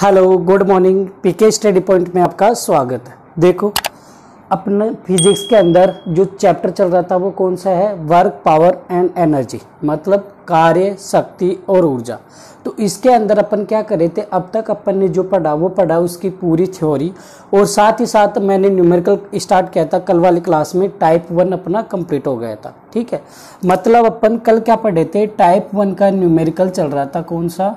Hello good morning. PK study point में आपका स्वागत है। देखो अपने फिजिक्स के अंदर जो चैप्टर चल रहा था वो कौन सा है, वर्क पावर एंड एनर्जी, मतलब कार्य शक्ति और ऊर्जा। तो इसके अंदर अपन क्या करे थे, अब तक अपन ने जो पढ़ा वो पढ़ा उसकी पूरी थ्योरी, और साथ ही साथ मैंने न्यूमेरिकल स्टार्ट किया था कल वाली क्लास में। टाइप 1 अपना कंप्लीट हो गया था। ठीक है, मतलब अपन कल क्या पढ़े थे, टाइप 1 का न्यूमेरिकल चल रहा था, कौन सा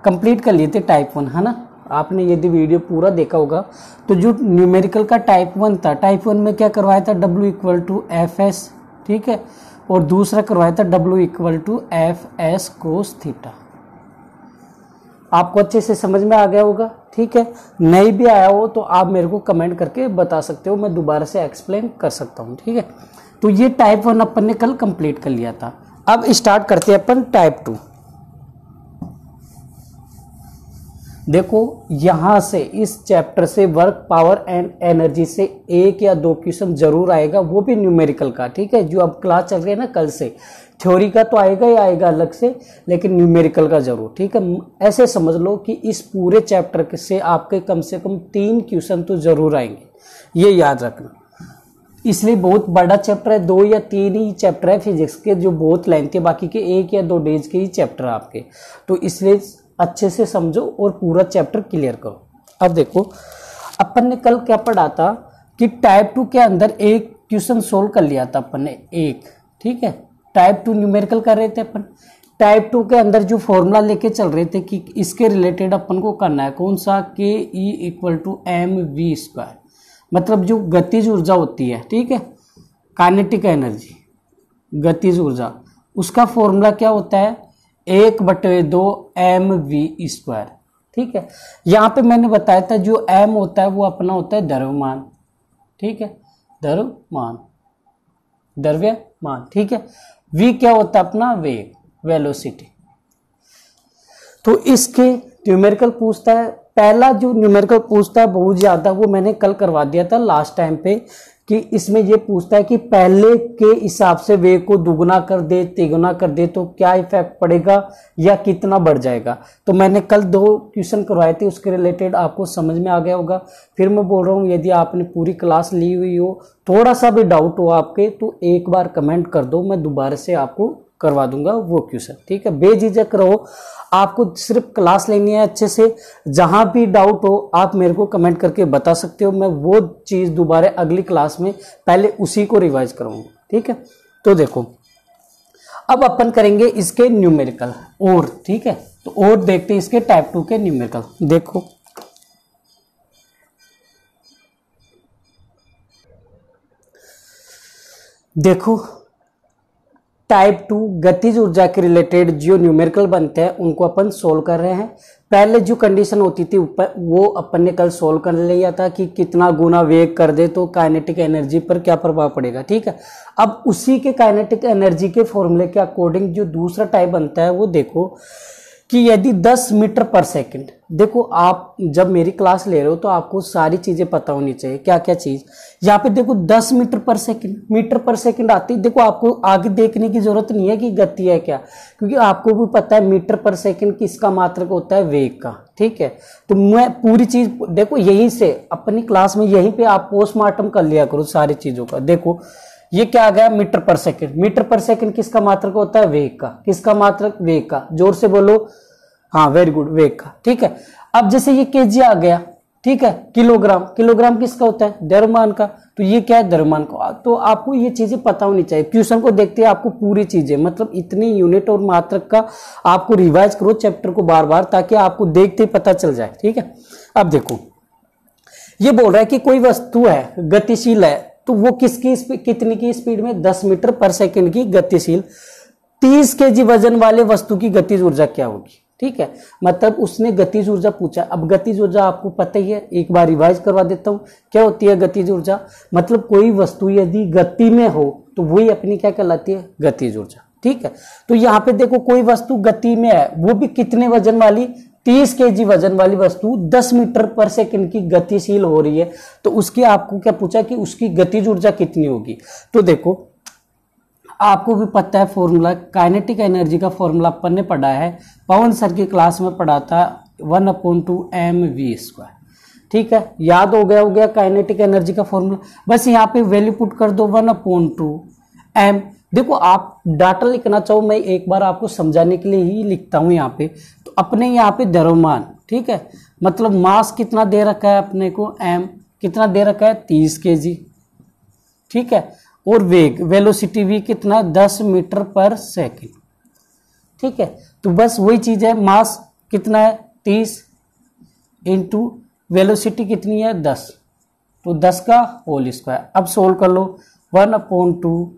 कंप्लीट कर लिए थे, टाइप 1, है ना। आपने यदि वीडियो पूरा देखा होगा तो जो न्यूमेरिकल का टाइप 1 था, टाइप 1 में क्या करवाया था, W = Fs, ठीक है, और दूसरा करवाया था W = Fs cos थीटा। आपको अच्छे से समझ में आ गया होगा। ठीक है, नहीं भी आया हो तो आप मेरे को कमेंट करके बता सकते हो, मैं दोबारा से एक्सप्लेन कर सकता हूँ। ठीक है, तो ये टाइप 1 अपन ने कल कंप्लीट कर लिया था। अब स्टार्ट करते हैं अपन टाइप 2। देखो यहां से इस चैप्टर से वर्क पावर एंड एनर्जी से 1 या 2 क्वेश्चन जरूर आएगा, वो भी न्यूमेरिकल का। ठीक है, जो अब क्लास चल रही है ना कल से, थ्योरी का तो आएगा ही आएगा अलग से, लेकिन न्यूमेरिकल का जरूर। ठीक है, ऐसे समझ लो कि इस पूरे चैप्टर से आपके कम से कम 3 क्वेश्चन तो जरूर आएंगे, ये याद रखना। इसलिए बहुत बड़ा चैप्टर है, 2 या 3 ही चैप्टर है फिजिक्स के जो बहुत लेंथी है, बाकी के 1 या 2 डेज के ही चैप्टर है आपके। तो इसलिए अच्छे से समझो और पूरा चैप्टर क्लियर करो। अब देखो अपन ने कल क्या पढ़ा था कि टाइप 2 के अंदर एक क्वेश्चन सोल्व कर लिया था अपन ने, एक। ठीक है, टाइप 2 न्यूमेरिकल कर रहे थे अपन। टाइप 2 के अंदर जो फॉर्मूला लेके चल रहे थे कि इसके रिलेटेड अपन को करना है, कौन सा, KE = mv², मतलब जो गतिज ऊर्जा होती है, ठीक है, काइनेटिक एनर्जी, गतिज ऊर्जा, उसका फॉर्मूला क्या होता है, 1/2 mv²। ठीक है, यहाँ पे मैंने बताया था जो m होता है वो अपना होता है द्रव्यमान। ठीक है, द्रव्यमान। ठीक है, v क्या होता है अपना, वेग, वेलोसिटी। तो इसके न्यूमेरिकल पूछता है, पहला जो न्यूमेरिकल पूछता है बहुत ज्यादा, वो मैंने कल करवा दिया था लास्ट टाइम पे, कि इसमें ये पूछता है कि पहले के हिसाब से वेग को दुगुना कर दे, तिगुना कर दे तो क्या इफेक्ट पड़ेगा या कितना बढ़ जाएगा। तो मैंने कल 2 क्वेश्चन करवाए थे, उसके रिलेटेड आपको समझ में आ गया होगा। फिर मैं बोल रहा हूँ यदि आपने पूरी क्लास ली हुई हो, थोड़ा सा भी डाउट हो आपके, तो एक बार कमेंट कर दो, मैं दोबारा से आपको करवा दूंगा वो क्वेश्चन। ठीक है, बेझिझक रहो, आपको सिर्फ क्लास लेनी है अच्छे से। जहां भी डाउट हो आप मेरे को कमेंट करके बता सकते हो, मैं वो चीज दोबारा अगली क्लास में पहले उसी को रिवाइज करूंगा। ठीक है, तो देखो अब अपन करेंगे इसके न्यूमेरिकल और। ठीक है, तो और देखते हैं इसके टाइप 2 के न्यूमेरिकल। देखो टाइप 2 गतिज ऊर्जा के रिलेटेड जो न्यूमेरिकल बनते हैं उनको अपन सोल्व कर रहे हैं। पहले जो कंडीशन होती थी ऊपर, वो अपन ने कल सोल्व कर लिया था कि कितना गुना वेग कर दे तो काइनेटिक एनर्जी पर क्या प्रभाव पड़ेगा। ठीक है, अब उसी के काइनेटिक एनर्जी के फॉर्मूले के अकॉर्डिंग जो दूसरा टाइप बनता है वो देखो कि यदि 10 मीटर पर सेकंड, देखो आप जब मेरी क्लास ले रहे हो तो आपको सारी चीजें पता होनी चाहिए, क्या क्या चीज। यहाँ पे देखो 10 मीटर पर सेकंड आती है। देखो आपको आगे देखने की जरूरत नहीं है कि गति है क्या, क्योंकि आपको भी पता है मीटर पर सेकंड किसका मात्रक होता है, वेग का। ठीक है, तो मैं पूरी चीज देखो यहीं से अपनी क्लास में यहीं पे आप पोस्टमार्टम कर लिया करो सारी चीजों का। देखो ये क्या आ गया, मीटर पर सेकंड किसका मात्रक होता है, वेग का। किसका मात्रक, वेग का। जोर से बोलो, हाँ वेरी गुड, वेग का। ठीक है, अब जैसे ये केजी आ गया, ठीक है, किलोग्राम किसका होता है, द्रव्यमान का। तो ये क्या है, द्रव्यमान का। तो आपको ये चीजें पता होनी चाहिए। क्वेश्चन को देखते हैं आपको पूरी चीजें, मतलब इतनी यूनिट और मात्रक का आपको रिवाइज करो चैप्टर को बार बार, ताकि आपको देखते ही पता चल जाए। ठीक है, अब देखो ये बोल रहा है कि कोई वस्तु है, गतिशील है, तो वो कितनी की स्पीड में, 10 मीटर पर सेकंड की गतिशील, 30 kg वजन वाले वस्तु की गतिज ऊर्जा क्या होगी। ठीक है, मतलब उसने गतिज ऊर्जा पूछा। अब गतिज ऊर्जा आपको पता ही है, एक बार रिवाइज करवा देता हूं। क्या होती है गतिज ऊर्जा, मतलब कोई वस्तु यदि गति में हो तो वही अपनी क्या कहलाती है, गतिज ऊर्जा। ठीक है, तो यहाँ पे देखो कोई वस्तु गति में है, वो भी कितने वजन वाली, 30 kg वजन वाली वस्तु 10 मीटर पर सेकंड की गतिशील हो रही है, तो उसकी आपको क्या पूछा कि उसकी गतिज ऊर्जा कितनी होगी। तो देखो आपको भी पता है फॉर्मूला, काइनेटिक एनर्जी का फॉर्मूला अपन ने पढ़ा है, पवन सर की क्लास में पढ़ा था, 1/2 mv²। ठीक है, याद हो गया काइनेटिक एनर्जी का फॉर्मूला। बस यहाँ पे वैल्यू पुट कर दो 1/2 m। देखो आप डाटा लिखना चाहो, मैं एक बार आपको समझाने के लिए ही लिखता हूं यहाँ पे। तो अपने यहाँ पे द्रव्यमान, ठीक है, मतलब मास कितना दे रखा है अपने को, m कितना दे रखा है 30 kg, ठीक है, और वेग वेलोसिटी भी कितना 10 मीटर पर सेकेंड। ठीक है, तो बस वही चीज है, मास कितना है 30 इंटू वेलोसिटी कितनी है 10, तो 10 का होल स्क्वायर। अब सोल्व कर लो 1/2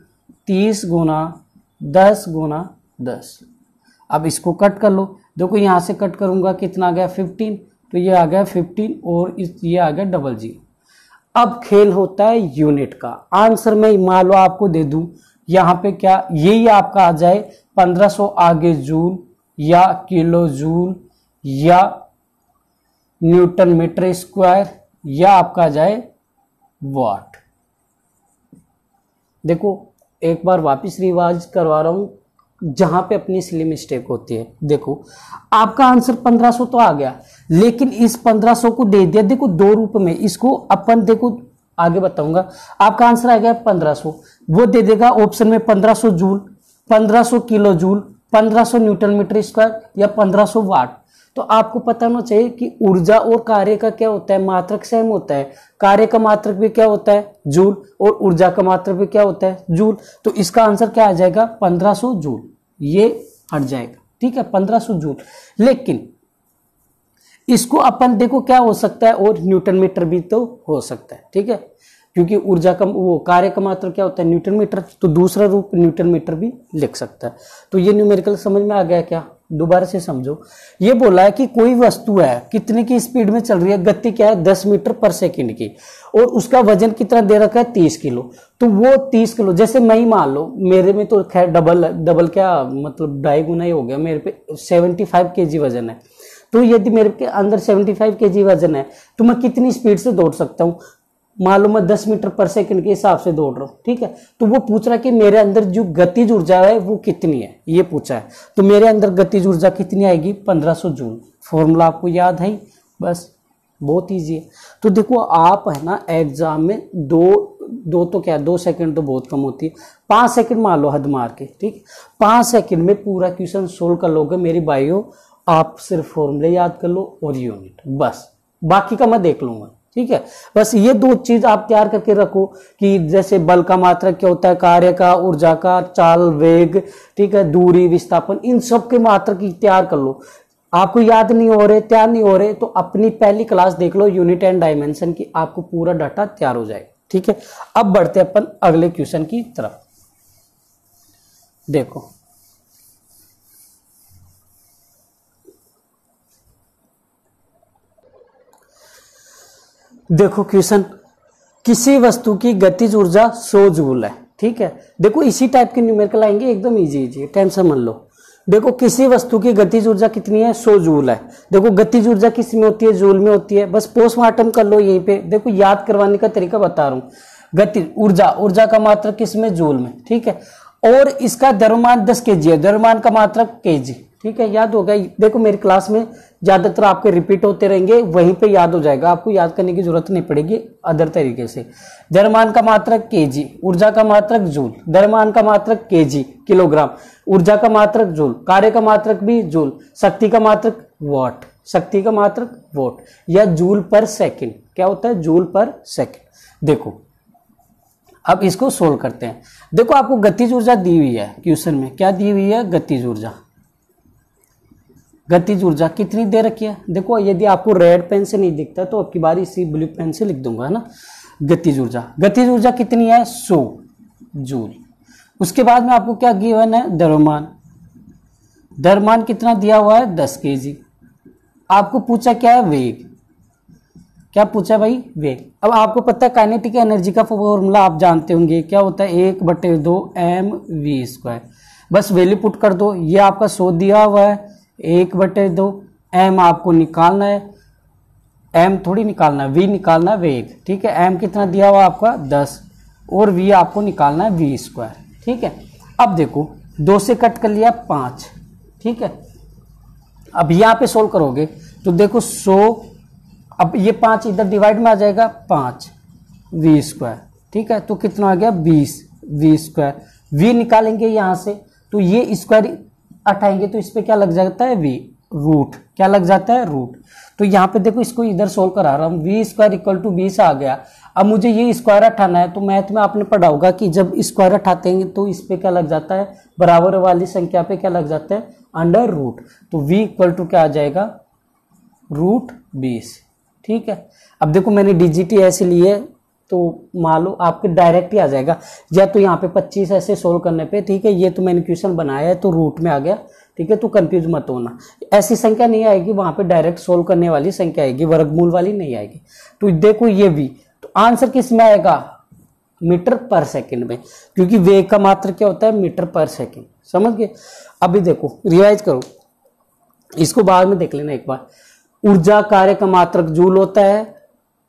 30 गुना 10 गुना 10। अब इसको कट कर लो, देखो यहां से कट करूंगा कितना आ गया 15, तो ये आ गया 15 और ये आ गया 00। अब खेल होता है यूनिट का। आंसर मैं मान लो आपको दे दूं यहां पे क्या, यही आपका आ जाए 1500 आगे जूल या किलो जूल या न्यूटन मीटर स्क्वायर या आपका आ जाए वाट। देखो एक बार वापस रिवाइज करवा रहा हूं जहां पे अपनी सिली मिस्टेक होती है। देखो आपका आंसर 1500 तो आ गया, लेकिन इस 1500 को दे दिया देखो दो रूप में, इसको अपन देखो आगे बताऊंगा। आपका आंसर आ गया 1500, वो दे देगा ऑप्शन में 1500 joule, 1500 kilo joule, 1500 newton metre square या 1500 वाट। तो आपको पता होना चाहिए कि ऊर्जा और कार्य का क्या होता है, मात्रक सेम होता है। कार्य का मात्रक भी क्या होता है जूल, और ऊर्जा का मात्रक भी क्या होता है जूल। तो इसका आंसर क्या आ जाएगा 1500 जूल, ये हट जाएगा। ठीक है 1500 जूल। लेकिन इसको अपन देखो क्या हो सकता है, और न्यूटन मीटर भी तो हो सकता है। ठीक है, क्योंकि ऊर्जा का वो कार्य का मात्रक क्या होता है न्यूटन मीटर, तो दूसरा रूप न्यूटन मीटर भी लिख सकता है। तो ये न्यूमेरिकल समझ में आ गया क्या, दोबारा से समझो। ये बोला है कि कोई वस्तु है कितने की स्पीड में चल रही है, गति क्या है 10 मीटर पर सेकंड की, और उसका वजन कितना दे रखा है 30 किलो। तो वो 30 किलो, जैसे मैं ही मान लो मेरे में तो खैर डबल क्या मतलब 2.5 गुना ही हो गया, मेरे पे 75 kg वजन है। तो यदि मेरे के अंदर 75 kg वजन है तो मैं कितनी स्पीड से दौड़ सकता हूँ, मान लो मैं 10 मीटर पर सेकंड के हिसाब से दौड़ रहा हूँ। ठीक है, तो वो पूछ रहा है कि मेरे अंदर जो गतिज ऊर्जा है वो कितनी है, ये पूछा है। तो मेरे अंदर गतिज ऊर्जा कितनी आएगी 1500 जूल। फॉर्मूला आपको याद है, बस बहुत ईजी है। तो देखो आप है ना एग्जाम में दो तो क्या 2 सेकंड तो बहुत कम होती है, 5 सेकंड मान लो हद मार के, ठीक 5 सेकंड में पूरा क्वेश्चन सोल्व कर लोगे मेरी भाइयों। आप सिर्फ फॉर्मूले याद कर लो और यूनिट, बस बाकी का मैं देख लूंगा। ठीक है, बस ये दो चीज आप तैयार करके रखो कि जैसे बल का मात्रक क्या होता है, कार्य का, ऊर्जा का, चाल, वेग, ठीक है, दूरी, विस्थापन, इन सब के मात्रक तैयार कर लो। आपको याद नहीं हो रहे, तैयार नहीं हो रहे, तो अपनी पहली क्लास देख लो यूनिट एंड डायमेंशन की, आपको पूरा डाटा तैयार हो जाएगा। ठीक है, अब बढ़ते अपन अगले क्वेश्चन की तरफ। देखो देखो क्वेश्चन, किसी वस्तु की गतिज ऊर्जा 100 जूल है। ठीक है, देखो इसी टाइप के न्यूमेरिकल आएंगे, एकदम इजी, टेंशन मत लो। देखो किसी वस्तु की गतिज ऊर्जा कितनी है 100 जूल है। देखो गतिज ऊर्जा किस में होती है, जूल में होती है। बस पोस्टमार्टम कर लो यहीं पे, देखो याद करवाने का तरीका बता रहा हूँ। गति ऊर्जा का मात्रक किस में, जूल में। ठीक है, और इसका द्रव्यमान 10 kg है, द्रव्यमान का मात्रक kg। ठीक है, याद हो गया। देखो मेरी क्लास में ज्यादातर आपके रिपीट होते रहेंगे, वहीं पे याद हो जाएगा, आपको याद करने की जरूरत नहीं पड़ेगी अदर तरीके से। द्रव्यमान का मात्रक kg, ऊर्जा का मात्रक जूल, द्रव्यमान का मात्रक kg किलोग्राम, ऊर्जा का मात्रक जूल, कार्य का मात्रक भी जूल, शक्ति का मात्रक वाट, शक्ति का मात्रक वाट या जूल पर सेकंड। क्या होता है जूल पर सेकंड। देखो अब इसको सोल्व करते हैं। देखो आपको गतिज ऊर्जा दी हुई है क्वेश्चन में, क्या दी हुई है गतिज ऊर्जा। गतिज ऊर्जा कितनी दे रखी है, देखो यदि आपको रेड पेन से नहीं दिखता तो अब की बार इसी ब्लू पेन से लिख दूंगा, है ना। गतिज ऊर्जा कितनी है 100 जूल। उसके बाद में आपको क्या गिवन है द्रव्यमान कितना दिया हुआ है 10 kg। आपको पूछा क्या है वेग, क्या पूछा भाई वेग। अब आपको पता है काइनेटिक एनर्जी का फॉर्मूला आप जानते होंगे, क्या होता है 1/2 mv²। बस वैल्यू पुट कर दो, ये आपका 100 दिया हुआ है, 1/2 m आपको निकालना है, m थोड़ी निकालना है, v निकालना है वेग। ठीक है, m कितना दिया हुआ आपका 10 और v आपको निकालना है v²। ठीक है, अब देखो 2 से कट कर लिया 5। ठीक है, अब यहाँ पे सोल्व करोगे तो देखो 100, अब ये 5 इधर डिवाइड में आ जाएगा 5 वी स्क्वायर, ठीक है। तो कितना आ गया 20 वी स्क्वायर। वी निकालेंगे यहाँ से तो ये स्क्वायर हटाएंगे तो इस पे क्या लग जाता है वी, रूट, क्या लग जाता है रूट। तो यहाँ पे देखो इसको इधर सोल्व करा रहा हूँ, वी स्क्वायर इक्वल टू 20 आ गया। अब मुझे ये स्क्वायर हटाना है, तो मैथ में आपने पढ़ा होगा कि जब स्क्वायर हटाते हैं तो इस पे क्या लग जाता है, बराबर वाली संख्या पे क्या लग जाता है अंडर रूट। तो v इक्वल टू क्या आ जाएगा रूट 20, ठीक है। अब देखो मैंने डीजीटी ऐसे लिए तो मान लो आपके डायरेक्ट ही आ जाएगा, या तो यहाँ पे 25 ऐसे सोल्व करने पे, ठीक है। ये तो मैंने क्वेश्चन बनाया है तो रूट में आ गया, ठीक है। तो कंफ्यूज मत होना, ऐसी संख्या नहीं आएगी, वहां पे डायरेक्ट सोल्व करने वाली संख्या आएगी, वर्गमूल वाली नहीं आएगी। तो देखो ये भी, तो आंसर किस में आएगा मीटर पर सेकंड में, क्योंकि वेग का मात्रा क्या होता है मीटर पर सेकंड, समझ गए। अभी देखो रिवाइज करो, इसको बाद में देख लेना एक बार। ऊर्जा कार्य का मात्रक जूल होता है,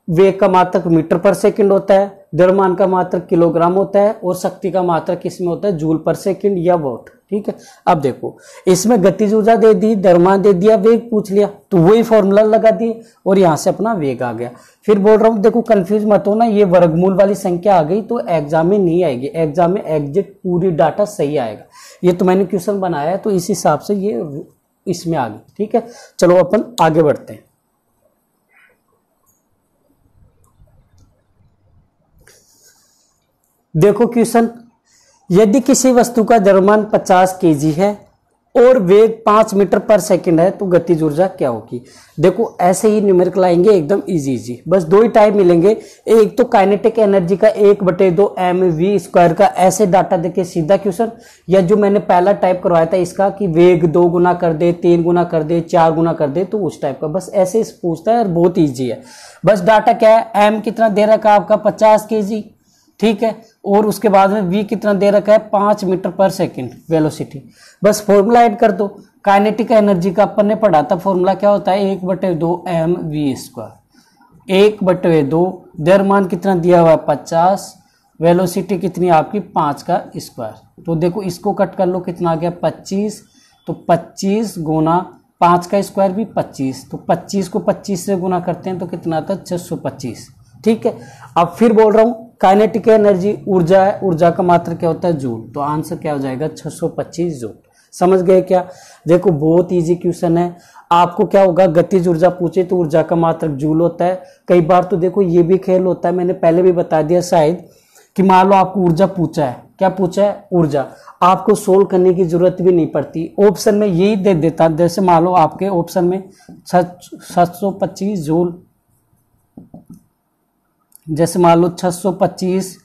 वेग का मात्रक मीटर पर सेकंड होता है, द्रव्यमान का मात्रक किलोग्राम होता है, और शक्ति का मात्रक किसमें होता है जूल पर सेकंड या वॉट, ठीक है। अब देखो इसमें गतिज ऊर्जा दे दी, द्रव्यमान दे दिया, वेग पूछ लिया, तो वही फॉर्मूला लगा दिए और यहां से अपना वेग आ गया। फिर बोल रहा हूं देखो कंफ्यूज मत हो ना, ये वर्गमूल वाली संख्या आ गई तो एग्जाम में नहीं आएगी, एग्जाम में एग्जैक्ट पूरी डाटा सही आएगा। ये तो मैंने क्वेश्चन बनाया है तो इस हिसाब से ये इसमें आ गई, ठीक है। चलो अपन आगे बढ़ते हैं। देखो क्वेश्चन, यदि किसी वस्तु का द्रव्यमान 50 केजी है और वेग 5 मीटर पर सेकंड है तो गतिज ऊर्जा क्या होगी। देखो ऐसे ही न्यूमेरिकल आएंगे एकदम इजी, बस दो ही टाइप मिलेंगे। एक तो काइनेटिक एनर्जी का 1/2 mv स्क्वायर का ऐसे डाटा देके सीधा क्वेश्चन, या जो मैंने पहला टाइप करवाया था इसका कि वेग 2 गुना कर दे, 3 गुना कर दे, 4 गुना कर दे, तो उस टाइप का बस ऐसे पूछता है और बहुत ईजी है। बस डाटा क्या है, m कितना दे रखा है आपका 50 केजी, ठीक है, और उसके बाद में v कितना दे रखा है 5 मीटर पर सेकंड वेलोसिटी। बस फॉर्मूला ऐड कर दो, काइनेटिक एनर्जी का अपन ने पढ़ा था, फॉर्मूला क्या होता है 1/2 mv स्क्वायर, 1/2, द्रव्यमान कितना दिया हुआ है 50, वेलोसिटी कितनी आपकी 5 का स्क्वायर। तो देखो इसको कट कर लो, कितना आ गया 25, तो 25 गुना 5 का स्क्वायर भी 25, तो 25 को 25 से गुना करते हैं तो कितना आता है 625, ठीक है। अब फिर बोल रहा हूं काइनेटिक एनर्जी ऊर्जा है, ऊर्जा का मात्रा क्या होता है जूल, तो आंसर क्या हो जाएगा 625 जूल। समझ गए क्या। देखो बहुत इजी क्वेश्चन है। आपको क्या होगा, गतिज ऊर्जा पूछे तो ऊर्जा का मात्रक जूल होता है। कई बार तो देखो ये भी खेल होता है, मैंने पहले भी बता दिया शायद, कि मान लो आपको ऊर्जा पूछा है, क्या पूछा है ऊर्जा, आपको सोल्व करने की जरूरत भी नहीं पड़ती, ऑप्शन में यही दे देता। जैसे मान लो आपके ऑप्शन में 725 जूल, जैसे मान लो 625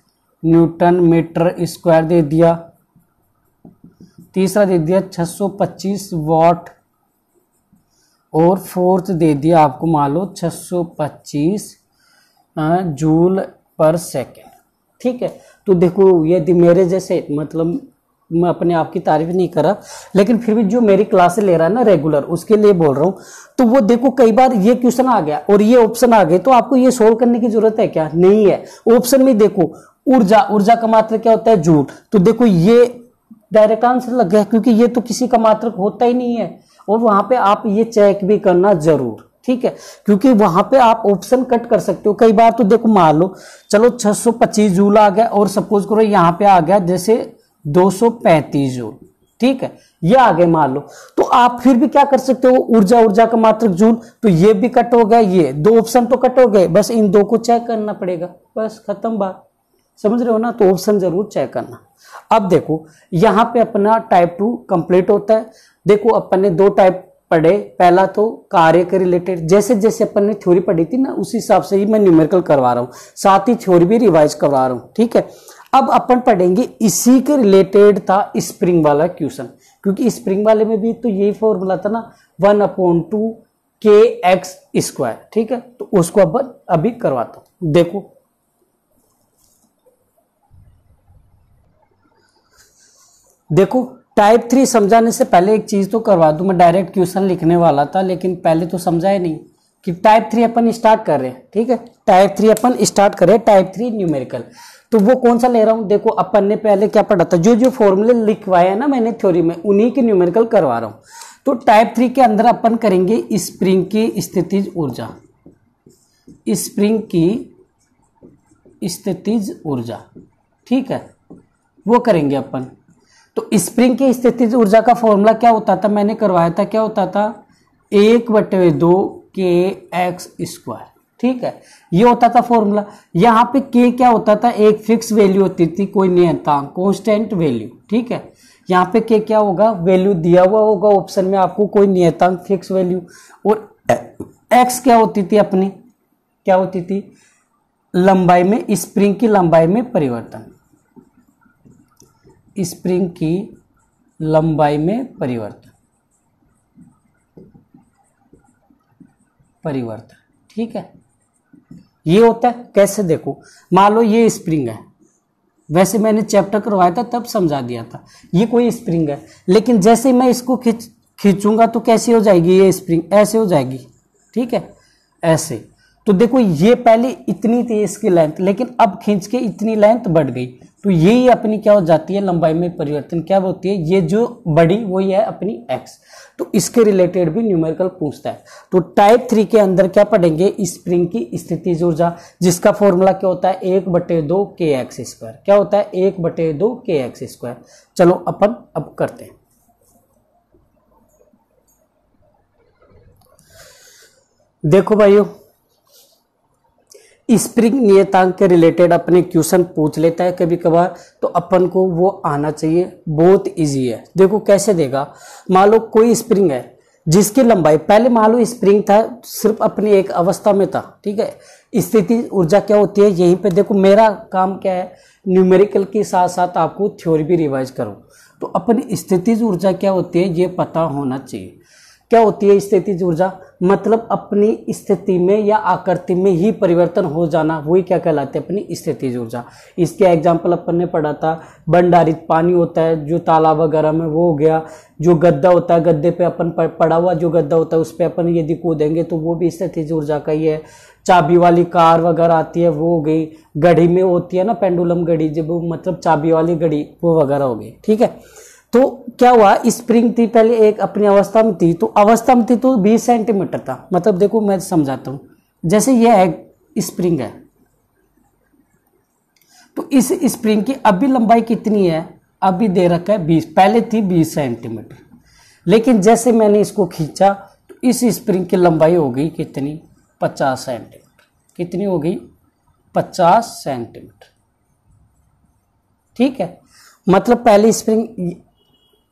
न्यूटन मीटर स्क्वायर दे दिया, तीसरा दे दिया 625 वॉट, और फोर्थ दे दिया आपको मान लो 625 जूल पर सेकेंड, ठीक है। तो देखो यदि मेरे जैसे, मतलब मैं अपने आप की तारीफ नहीं करा, लेकिन फिर भी जो मेरी क्लासे ले रहा है ना रेगुलर, उसके लिए बोल रहा हूं। तो वो देखो कई बार ये क्वेश्चन आ गया और ये ऑप्शन आ गए, तो आपको ये सोल्व करने की जरूरत है क्या, नहीं है। ऑप्शन में देखो ऊर्जा, ऊर्जा का मात्रक क्या होता है जूल, तो देखो ये डायरेक्ट आंसर लग गया, क्योंकि ये तो किसी का मात्रक होता ही नहीं है। और वहां पे आप ये चेक भी करना जरूर, ठीक है, क्योंकि वहां पे आप ऑप्शन कट कर सकते हो। कई बार तो देखो मान लो चलो 625 जूल आ गया, और सपोज करो यहाँ पे आ गया जैसे 235 जूल, ठीक है, ये आगे मान लो, तो आप फिर भी क्या कर सकते हो, ऊर्जा, ऊर्जा का मात्रक जूल, तो ये भी कट हो गया, ये दो ऑप्शन तो कट हो गए, बस इन दो को चेक करना पड़ेगा, बस खत्म बात। समझ रहे हो ना, तो ऑप्शन जरूर चेक करना। अब देखो यहां पे अपना टाइप 2 कंप्लीट होता है। देखो अपन ने दो टाइप पढ़े, पहला तो कार्य के रिलेटेड, जैसे जैसे अपन ने थ्योरी पढ़ी थी ना उस हिसाब से ही मैं न्यूमेरिकल करवा रहा हूं, साथ ही थ्योरी भी रिवाइज करवा रहा हूं, ठीक है। अब अपन पढ़ेंगे इसी के रिलेटेड था स्प्रिंग वाला क्वेश्चन, क्योंकि स्प्रिंग वाले में भी तो यही फॉर्मूला था ना 1/2 kx स्क्वायर, ठीक है। तो उसको अपन अभी करवाता हूं। देखो टाइप 3 समझाने से पहले एक चीज तो करवा दूं, मैं डायरेक्ट क्वेश्चन लिखने वाला था लेकिन पहले तो समझा ही नहीं, कि टाइप 3 अपन स्टार्ट कर रहे हैं, ठीक है, टाइप 3 अपन स्टार्ट कर रहे हैं, टाइप 3 न्यूमेरिकल। तो वो कौन सा ले रहा हूं, देखो अपन ने पहले क्या पढ़ा था, जो जो फॉर्मूले लिखवाए हैं ना मैंने थ्योरी में, उन्हीं के न्यूमेरिकल करवा रहा हूं। तो टाइप 3 के अंदर अपन करेंगे स्प्रिंग की स्थितिज ऊर्जा, स्प्रिंग की स्थितिज ऊर्जा, ठीक है, वो करेंगे अपन। तो स्प्रिंग की स्थितिज ऊर्जा का फॉर्मूला क्या होता था, मैंने करवाया था, क्या होता था, 1/2 kx², ठीक है, ये होता था फॉर्मूला। यहाँ पे k क्या होता था, एक फिक्स वैल्यू होती थी, कोई नियतांक, कांस्टेंट वैल्यू, ठीक है। यहाँ पे k क्या होगा, वैल्यू दिया हुआ होगा ऑप्शन में आपको, कोई नियतांक फिक्स वैल्यू। और x क्या होती थी अपनी, क्या होती थी, लंबाई में, स्प्रिंग की लंबाई में परिवर्तन, स्प्रिंग की लंबाई में परिवर्तन, ठीक है, ये होता है। कैसे, देखो मान लो ये स्प्रिंग है, वैसे मैंने चैप्टर करवाया था तब समझा दिया था, ये कोई स्प्रिंग है, लेकिन जैसे मैं इसको खींचूंगा तो कैसी हो जाएगी, ये स्प्रिंग ऐसे हो जाएगी, ठीक है, ऐसे। तो देखो ये पहले इतनी थी इसकी लेंथ, लेकिन अब खींच के इतनी लेंथ बढ़ गई, तो यही अपनी क्या हो जाती है, लंबाई में परिवर्तन क्या होती है, ये जो बड़ी वही है अपनी x। तो इसके रिलेटेड भी न्यूमेरिकल पूछता है। तो टाइप 3 के अंदर क्या पढ़ेंगे, स्प्रिंग की स्थितिज ऊर्जा, जिसका फॉर्मूला क्या होता है, 1/2 kx², क्या होता है, 1/2 kx²। चलो अपन अब करते हैं। देखो भाइयों, स्प्रिंग नियतांक के रिलेटेड अपने क्वेश्चन पूछ लेता है कभी कभार, तो अपन को वो आना चाहिए, बहुत इजी है। देखो कैसे देगा, मान लो कोई स्प्रिंग है जिसकी लंबाई, पहले मान लो स्प्रिंग था सिर्फ अपनी एक अवस्था में था, ठीक है, स्थिति ऊर्जा क्या होती है, यहीं पे देखो मेरा काम क्या है, न्यूमेरिकल के साथ साथ आपको थ्योरी भी रिवाइज करो। तो अपनी स्थितिज ऊर्जा क्या होती है ये पता होना चाहिए। क्या होती है स्थितिज ऊर्जा, मतलब अपनी स्थिति में या आकृति में ही परिवर्तन हो जाना, वही क्या कहलाते हैं, अपनी स्थितिज ऊर्जा। इसके एग्जाम्पल अपन ने पढ़ा था, भंडारित पानी होता है जो तालाब वगैरह में, वो हो गया। जो गद्दा होता है, गद्दे पे अपन पड़ा हुआ जो गद्दा होता है उस पर अपन यदि कूदेंगे तो वो भी स्थितिज ऊर्जा का ही है। चाबी वाली कार वगैरह आती है वो हो गई, घड़ी में होती है ना पेंडुलम घड़ी, जब मतलब चाबी वाली घड़ी, वो वगैरह हो गई, ठीक है। तो क्या हुआ, स्प्रिंग थी पहले एक अपनी अवस्था में थी, तो अवस्था में थी तो 20 सेंटीमीटर था, मतलब देखो मैं समझाता हूं, जैसे ये है स्प्रिंग है, तो इस स्प्रिंग की अभी लंबाई कितनी है, अभी दे रखा है 20, पहले थी 20 सेंटीमीटर, लेकिन जैसे मैंने इसको खींचा तो इस स्प्रिंग की लंबाई हो गई कितनी, 50 सेंटीमीटर। कितनी हो गई, 50 सेंटीमीटर, ठीक है। मतलब पहले स्प्रिंग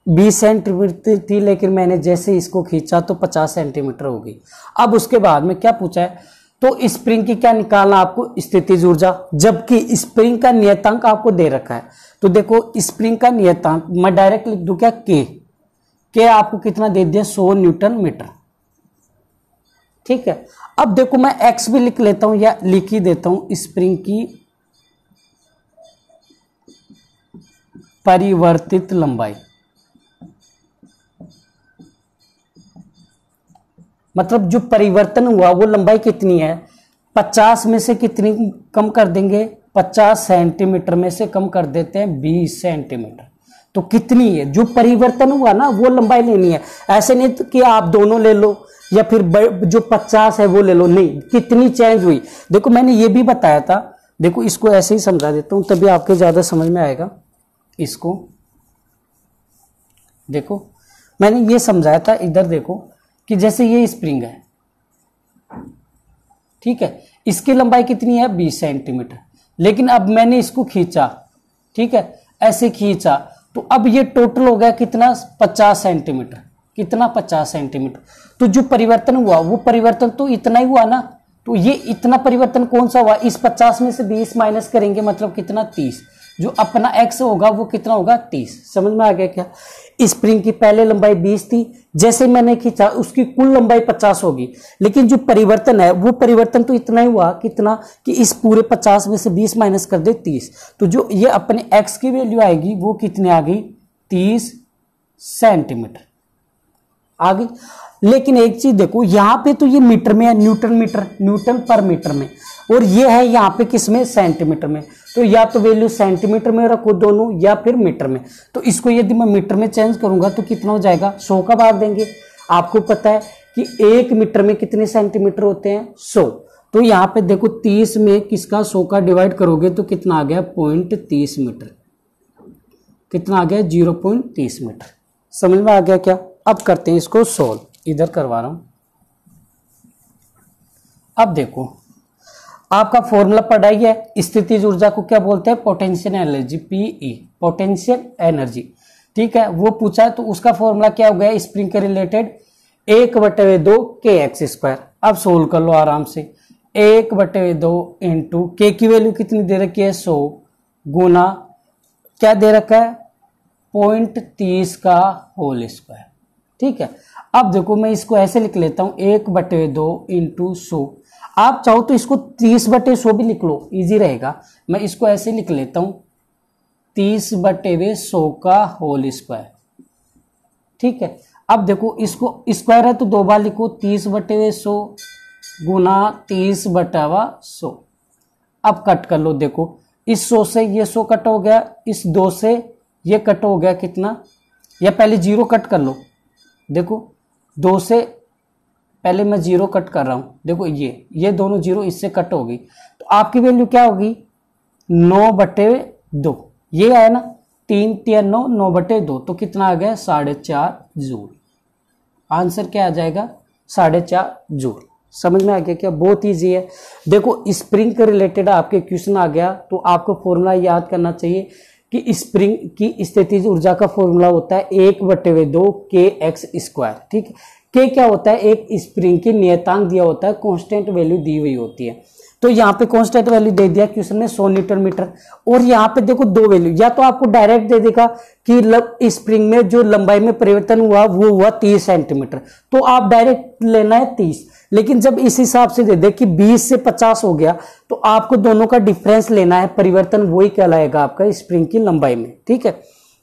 20 सेंटीमीटर थी, लेकिन मैंने जैसे इसको खींचा तो 50 सेंटीमीटर हो गई। अब उसके बाद में क्या पूछा है, तो स्प्रिंग की क्या निकालना आपको, स्थितिज ऊर्जा, जबकि स्प्रिंग का नियतांक आपको दे रखा है। तो देखो स्प्रिंग का नियतांक मैं डायरेक्ट लिख दूं क्या, के आपको कितना दे दिया, 100 न्यूटन मीटर, ठीक है। अब देखो मैं एक्स भी लिख लेता हूं या लिख ही देता हूं, स्प्रिंग की परिवर्तित लंबाई, मतलब जो परिवर्तन हुआ वो लंबाई कितनी है, 50 में से कितनी कम कर देंगे, 50 सेंटीमीटर में से कम कर देते हैं 20 सेंटीमीटर। तो कितनी है जो परिवर्तन हुआ ना वो लंबाई लेनी है, ऐसे नहीं कि आप दोनों ले लो या फिर जो 50 है वो ले लो, नहीं, कितनी चेंज हुई। देखो मैंने ये भी बताया था, देखो इसको ऐसे ही समझा देता हूं तभी आपके ज्यादा समझ में आएगा। इसको देखो मैंने ये समझाया था, इधर देखो कि जैसे ये स्प्रिंग है, ठीक है, इसकी लंबाई कितनी है 20 सेंटीमीटर, लेकिन अब मैंने इसको खींचा, ठीक है, ऐसे खींचा तो अब ये टोटल हो गया कितना, 50 सेंटीमीटर, कितना 50 सेंटीमीटर। तो जो परिवर्तन हुआ वो परिवर्तन तो इतना ही हुआ ना, तो ये इतना परिवर्तन कौन सा हुआ, इस 50 में से 20 माइनस करेंगे मतलब कितना, 30, जो अपना x होगा वो कितना होगा, 30। समझ में आ गया क्या, स्प्रिंग की पहले लंबाई 20 थी, जैसे मैंने खींचा उसकी कुल लंबाई 50 होगी, लेकिन जो परिवर्तन है वो परिवर्तन तो इतना ही हुआ, कितना कि इस पूरे 50 में से 20 माइनस कर दे 30, तो जो ये अपने x की वैल्यू आएगी वो कितनी आ गई, 30 सेंटीमीटर आ गई। लेकिन एक चीज देखो, यहाँ पे तो ये मीटर में है, न्यूटन पर मीटर में, और ये है यहाँ पे किसमें, सेंटीमीटर में। तो या तो वैल्यू सेंटीमीटर में रखो दोनों, या फिर मीटर में। तो इसको यदि मैं मीटर में चेंज करूंगा तो कितना हो जाएगा, 100 का भाग देंगे। आपको पता है कि 1 मीटर में कितने सेंटीमीटर होते हैं, 100। तो यहाँ पे देखो 30 में किसका 100 का डिवाइड करोगे तो कितना आ गया, 0.30 मीटर। कितना आ गया, 0.30 मीटर। समझ में आ गया क्या? अब करते हैं इसको सोल्व, इधर करवा रहा हूं। अब देखो आपका फॉर्मूला पढ़ा ही है, स्थितिज ऊर्जा को क्या बोलते हैं, potential energy, PE, potential energy. ठीक है, वो पूछा है तो उसका फॉर्मूला क्या हो गया, स्प्रिंग के रिलेटेड 1/2 kx²। अब सोल्व कर लो आराम से। 1/2 इंटू के की वैल्यू कितनी दे रखी है, 100, गुना क्या दे रखा है, 0.30 का होल स्क्वायर। ठीक है, अब देखो मैं इसको ऐसे लिख लेता हूं, 1/2 इंटू 100। आप चाहो तो इसको 30/100 भी लिख लो, इजी रहेगा। मैं इसको ऐसे लिख लेता हूं, 30/100 का होल स्क्वायर। ठीक है, अब देखो इसको स्क्वायर है तो 2 बार लिखो, 30/100 गुना 30/100। अब कट कर लो, देखो इस 100 से ये 100 कट हो गया, इस 2 से ये कट हो गया कितना, या पहले 0 कट कर लो। देखो 2 से पहले मैं 0 कट कर रहा हूं, देखो ये दोनों 0 इससे कट होगी, तो आपकी वैल्यू क्या होगी, 9/2। ये आया ना, 3 3 9, 9/2, तो कितना आ गया, 4.5 जूल। आंसर क्या आ जाएगा, 4.5 जूल। समझ में आ गया क्या? बहुत ईजी है। देखो स्प्रिंग के रिलेटेड आपके क्वेश्चन आ गया तो आपको फॉर्मूला याद करना चाहिए कि स्प्रिंग की स्थितिज ऊर्जा का फॉर्मूला होता है 1/2 kx²। ठीक है, के क्या होता है, एक स्प्रिंग की नियतांक दिया होता है, कांस्टेंट वैल्यू दी हुई होती है। तो यहाँ पे कांस्टेंट वैल्यू दे दिया क्वेश्चन में 100 न्यूटन मीटर, और यहाँ पे देखो 2 वैल्यू, या तो आपको डायरेक्ट दे देगा कि स्प्रिंग में जो लंबाई में परिवर्तन हुआ वो हुआ 30 सेंटीमीटर, तो आप डायरेक्ट लेना है 30। लेकिन जब इस हिसाब से दे दे कि 20 से 50 हो गया, तो आपको दोनों का डिफरेंस लेना है, परिवर्तन वही कहलाएगा आपका स्प्रिंग की लंबाई में। ठीक है,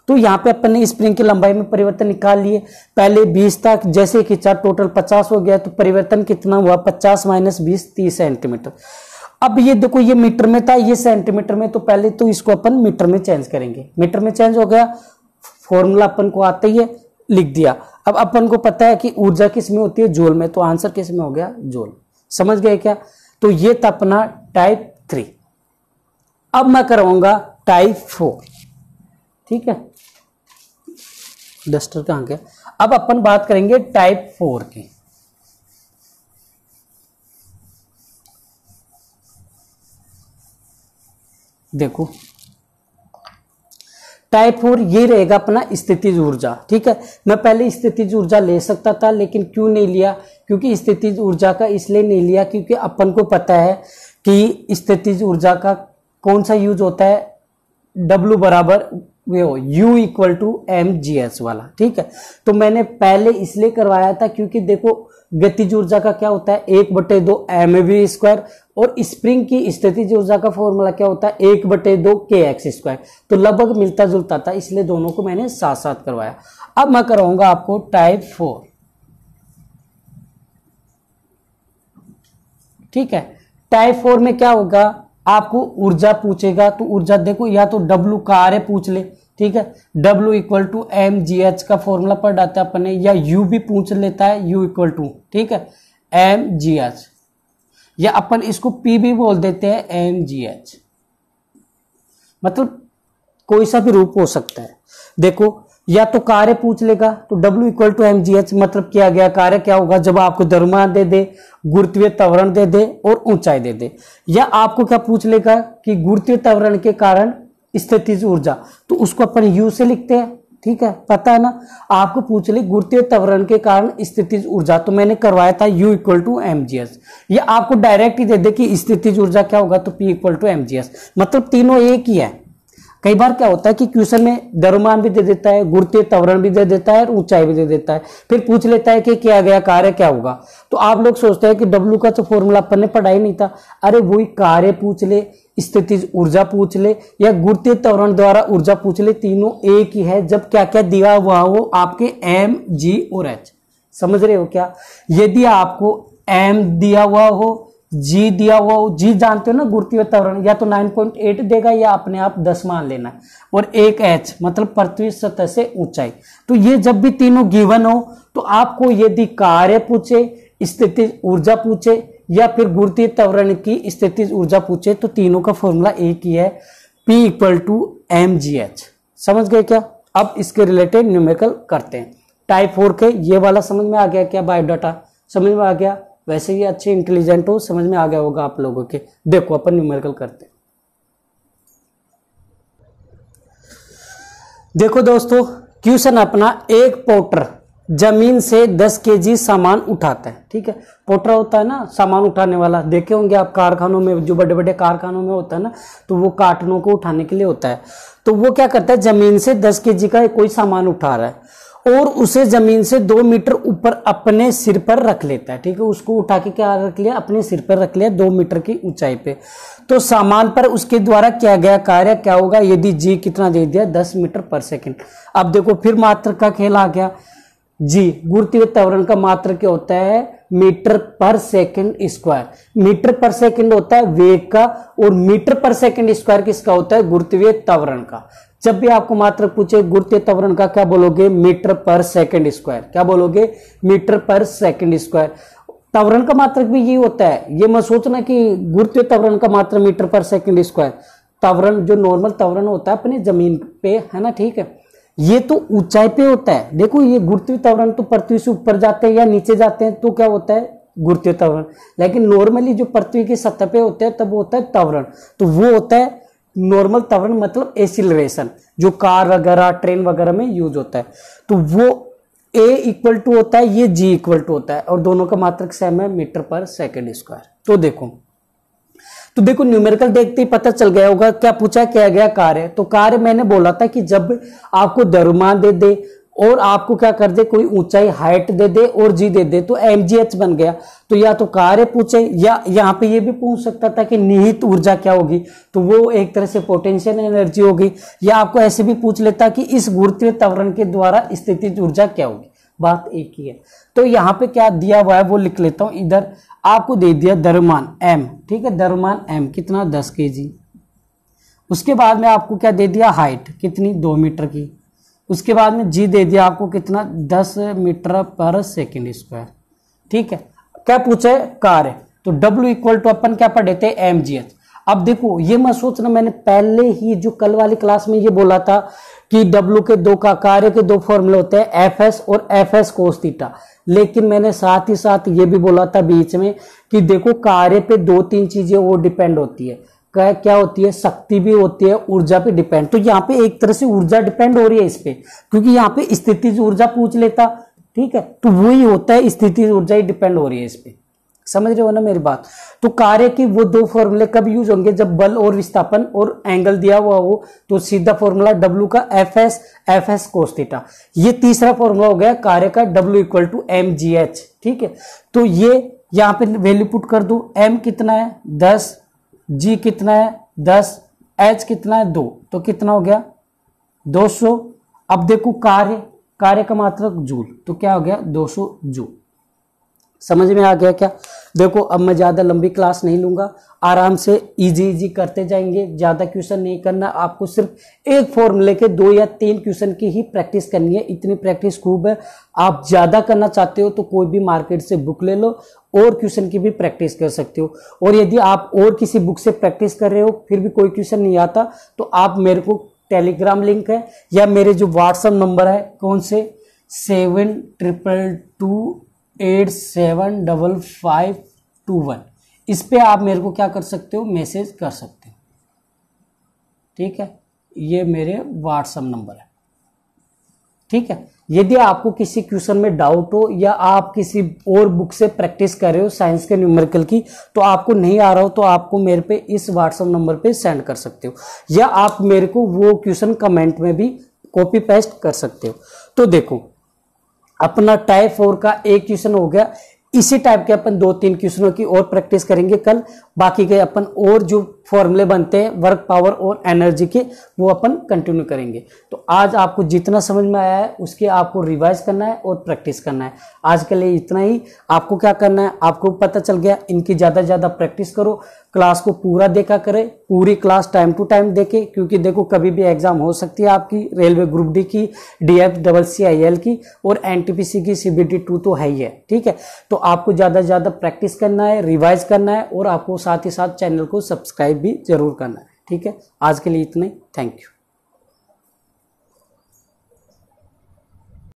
तो यहाँ पे अपन ने स्प्रिंग की लंबाई में परिवर्तन निकाल लिए। पहले 20 तक जैसे खींचा, टोटल 50 हो गया, तो परिवर्तन कितना हुआ, 50 - 20, 30 सेंटीमीटर। अब ये देखो ये मीटर में था, ये सेंटीमीटर में, तो पहले तो इसको अपन मीटर में चेंज करेंगे। मीटर में चेंज हो गया, फॉर्मूला अपन को आता ही है, लिख दिया। अब अपन को पता है कि ऊर्जा किस में होती है, जूल में, तो आंसर किस में हो गया, जूल। समझ गए क्या? तो ये था अपना टाइप 3। अब मैं करवाऊंगा टाइप 4। ठीक है, डस्टर कहां गया? अब अपन बात करेंगे टाइप 4 की। देखो टाइप 4 ये रहेगा अपना स्थितिज ऊर्जा। ठीक है, मैं पहले स्थितिज ऊर्जा ले सकता था, लेकिन क्यों नहीं लिया, क्योंकि स्थितिज ऊर्जा का इसलिए नहीं लिया क्योंकि अपन को पता है कि स्थितिज ऊर्जा का कौन सा यूज होता है, W बराबर U = mgh वाला। ठीक है, तो मैंने पहले इसलिए करवाया था क्योंकि देखो गतिज ऊर्जा का क्या होता है, 1/2 mv², और स्प्रिंग की स्थितिज ऊर्जा का फॉर्मूला क्या होता है, 1/2 kx²। तो लगभग मिलता जुलता था, इसलिए दोनों को मैंने साथ साथ करवाया। अब मैं करवाऊंगा आपको टाइप 4। ठीक है, टाइप 4 में क्या होगा, आपको ऊर्जा पूछेगा, तो ऊर्जा देखो या तो W का आर पूछ ले। ठीक है, W = mgh का फॉर्मूला पढ़ डालता है अपन ने, या U भी पूछ लेता है, U = ठीक है mgh, या अपन इसको P भी बोल देते हैं mgh, मतलब कोई सा भी रूप हो सकता है। देखो या तो कार्य पूछ लेगा, तो W = mgh मतलब किया गया कार्य क्या होगा, जब आपको द्रव्यमान दे दे, गुरुत्वीय त्वरण दे दे और ऊंचाई दे दे। या आपको क्या पूछ लेगा कि गुरुत्वीय त्वरण के कारण स्थितिज ऊर्जा, तो उसको अपन U से लिखते हैं। ठीक है, पता है ना, आपको पूछ ले गुरुत्वीय त्वरण के कारण स्थितिज ऊर्जा, तो मैंने करवाया था U = mgh। या आपको डायरेक्ट ही दे दे कि स्थितिज ऊर्जा क्या होगा, तो P = mgh, मतलब तीनों एक ही है। कई बार क्या होता है कि क्वेश्चन में द्रव्यमान भी दे देता है, गुरुत्वीय त्वरण भी दे देता है और ऊंचाई भी दे देता है, फिर पूछ लेता है कि किया गया कार्य क्या होगा। तो आप लोग सोचते हैं कि W का तो फॉर्मूला अपन ने पढ़ा ही नहीं था। अरे वही कार्य पूछ ले, स्थितिज ऊर्जा पूछ ले, या गुरुत्वीय त्वरण द्वारा ऊर्जा पूछ ले, तीनों एक ही है। जब क्या क्या दिया हुआ हो आपके M, G और H। समझ रहे हो क्या? यदि आपको m दिया हुआ हो, g दिया हुआ हो, g जानते हो ना गुरुत्वीय त्वरण, या तो 9.8 देगा या अपने आप 10 मान लेना, और एक h मतलब पृथ्वी सतह से ऊंचाई। तो ये जब भी तीनों गिवन हो तो आपको यदि कार्य पूछे, स्थितिज ऊर्जा पूछे या फिर गुरुत्वीय त्वरण की स्थितिज ऊर्जा पूछे तो तीनों का फॉर्मूला एक ही है, P = mgh। समझ गए क्या? अब इसके रिलेटेड न्यूमेरिकल करते हैं। टाइप 4 के ये वाला समझ में आ गया क्या? बायोडाटा समझ में आ गया? वैसे ही अच्छे इंटेलिजेंट हो, समझ में आ गया होगा आप लोगों के। देखो अपन न्यूमेरिकल करते हैं। देखो दोस्तों, क्वेश्चन अपना, एक पोर्टर जमीन से 10 kg सामान उठाता है। ठीक है, पोर्टर होता है ना सामान उठाने वाला, देखे होंगे आप कारखानों में, जो बड़े बड़े कारखानों में होता है ना, तो वो कार्टनों को उठाने के लिए होता है। तो वो क्या करता है, जमीन से 10 kg का कोई सामान उठा रहा है और उसे जमीन से 2 मीटर ऊपर अपने सिर पर रख लेता है। ठीक है, उसको उठा के क्या रख लिया, अपने सिर पर रख लिया 2 मीटर की ऊंचाई पे। तो सामान पर उसके द्वारा किया गया कार्य क्या होगा, यदि जी कितना दे दिया, 10 मीटर पर सेकंड। अब देखो फिर मात्रक का खेल आ गया। जी गुरुत्वीय त्वरण का मात्रक क्या होता है, मीटर पर सेकंड स्क्वायर। मीटर पर सेकंड होता है वेग का, और मीटर पर सेकंड स्क्वायर किसका होता है, गुरुत्वीय त्वरण का। जब भी आपको मात्रक पूछे गुरुत्वीय त्वरण का, क्या बोलोगे, मीटर पर सेकंड स्क्वायर। क्या बोलोगे, मीटर पर सेकंड स्क्वायर। त्वरण का मात्रक भी यही होता है, ये मत सोचना कि गुरुत्वीय त्वरण का मात्रक मीटर पर सेकंड स्क्वायर। त्वरण जो नॉर्मल त्वरण होता है अपने जमीन पे, है ना, ठीक है, ये तो ऊंचाई पे होता है। देखो ये गुरुत्वीय त्वरण तो पृथ्वी से ऊपर जाते हैं या नीचे जाते हैं तो क्या होता है, गुरुत्वीय त्वरण। लेकिन नॉर्मली जो पृथ्वी की सतह पे होते हैं तब होता है त्वरण। तो वो होता है नॉर्मल त्वरण, मतलब एसिलरेशन, जो कार वगैरह ट्रेन वगैरह में यूज होता है। तो वो A = होता है, ये G = होता है, और दोनों का मात्रक सेम है, मीटर पर सेकंड स्क्वायर। तो देखो न्यूमेरिकल देखते ही पता चल गया होगा क्या पूछा, क्या गया कार्य। तो कार्य मैंने बोला था कि जब आपको द्रव्यमान दे दे और आपको क्या कर दे, कोई ऊंचाई हाइट दे दे और जी दे दे, तो mgh बन गया। तो या तो कार्य पूछे या यहाँ पे ये भी पूछ सकता था कि निहित ऊर्जा क्या होगी, तो वो एक तरह से पोटेंशियल एनर्जी होगी। या आपको ऐसे भी पूछ लेता कि इस गुरुत्वीय त्वरण के द्वारा स्थितिज ऊर्जा क्या होगी, बात एक ही है। तो यहाँ पे क्या दिया हुआ है वो लिख लेता हूं। इधर आपको दे दिया द्रव्यमान m, ठीक है, द्रव्यमान m कितना, 10 kg। उसके बाद में आपको क्या दे दिया, हाइट कितनी, 2 मीटर की। उसके बाद में जी दे दिया आपको कितना, 10 मीटर पर सेकंड स्क्वायर। ठीक है, क्या पूछा है, कार्य। तो W = अपन क्या पढ़े थे, mgh। अब देखो ये मत सोचना, मैंने पहले ही जो कल वाली क्लास में ये बोला था कि W के दो का कार्य के 2 फॉर्मूले होते हैं, Fs और Fs cos थीटा। लेकिन मैंने साथ ही साथ ये भी बोला था बीच में कि देखो कार्य पे 2-3 चीजें और डिपेंड होती है। क्या होती है, शक्ति भी होती है, ऊर्जा पे डिपेंड। तो यहाँ पे एक तरह से ऊर्जा डिपेंड हो रही है इस पे, क्योंकि यहाँ पे स्थितिज ऊर्जा पूछ लेता, ठीक है, तो वही होता है, स्थितिज ऊर्जा ही डिपेंड हो रही है इस पे। समझ रहे हो ना मेरी बात। तो कार्य की वो 2 फॉर्मूले कब यूज होंगे, जब बल और विस्थापन और एंगल दिया हुआ हो। तो सीधा फॉर्मूला W का Fs cos थीटा। ये तीसरा फॉर्मूला हो गया कार्य का, W = mgh। ठीक है, तो ये यहाँ पे वैल्यू पुट कर दो, m कितना है 10, g कितना है 10, h कितना है 2, तो कितना हो गया 200। अब देखो कार्य का मात्रक जूल, तो क्या हो गया 200 जूल। समझ में आ गया क्या। देखो अब मैं ज्यादा लंबी क्लास नहीं लूंगा, आराम से इजी करते जाएंगे, ज्यादा क्वेश्चन नहीं करना आपको, सिर्फ एक फॉर्मूले के 2 या 3 क्वेश्चन की ही प्रैक्टिस करनी है, इतनी प्रैक्टिस खूब है। आप ज्यादा करना चाहते हो तो कोई भी मार्केट से बुक ले लो और क्वेश्चन की भी प्रैक्टिस कर सकते हो। और यदि आप और किसी बुक से प्रैक्टिस कर रहे हो फिर भी कोई क्वेश्चन नहीं आता, तो आप मेरे को टेलीग्राम लिंक है या मेरे जो व्हाट्सएप नंबर है, कौन से 7222875521, इस पे आप मेरे को क्या कर सकते हो, मैसेज कर सकते हो। ठीक है, ये मेरे व्हाट्सएप नंबर है। ठीक है, यदि आपको किसी क्वेश्चन में डाउट हो या आप किसी और बुक से प्रैक्टिस कर रहे हो साइंस के न्यूमेरिकल की, तो आपको नहीं आ रहा हो तो आपको मेरे पे इस व्हाट्सएप नंबर पे सेंड कर सकते हो, या आप मेरे को वो क्वेश्चन कमेंट में भी कॉपी पेस्ट कर सकते हो। तो देखो अपना टाइप 4 का एक क्वेश्चन हो गया, इसी टाइप के अपन 2-3 क्वेश्चनों की और प्रैक्टिस करेंगे कल। बाकी के अपन और जो फॉर्मूले बनते हैं वर्क, पावर और एनर्जी के, वो अपन कंटिन्यू करेंगे। तो आज आपको जितना समझ में आया है उसके आपको रिवाइज करना है और प्रैक्टिस करना है। आज के लिए इतना ही। आपको क्या करना है, आपको पता चल गया, इनकी ज़्यादा से ज़्यादा प्रैक्टिस करो, क्लास को पूरा देखा करें, पूरी क्लास टाइम टू टाइम देखें, क्योंकि देखो कभी भी एग्जाम हो सकती है आपकी रेलवे ग्रुप डी की, DFCCIL की और NTPC की CBT 2 तो है ही है। ठीक है, तो आपको ज़्यादा से ज़्यादा प्रैक्टिस करना है, रिवाइज करना है और आपको साथ ही साथ चैनल को सब्सक्राइब भी जरूर करना है। ठीक है, आज के लिए इतना ही। Thank you.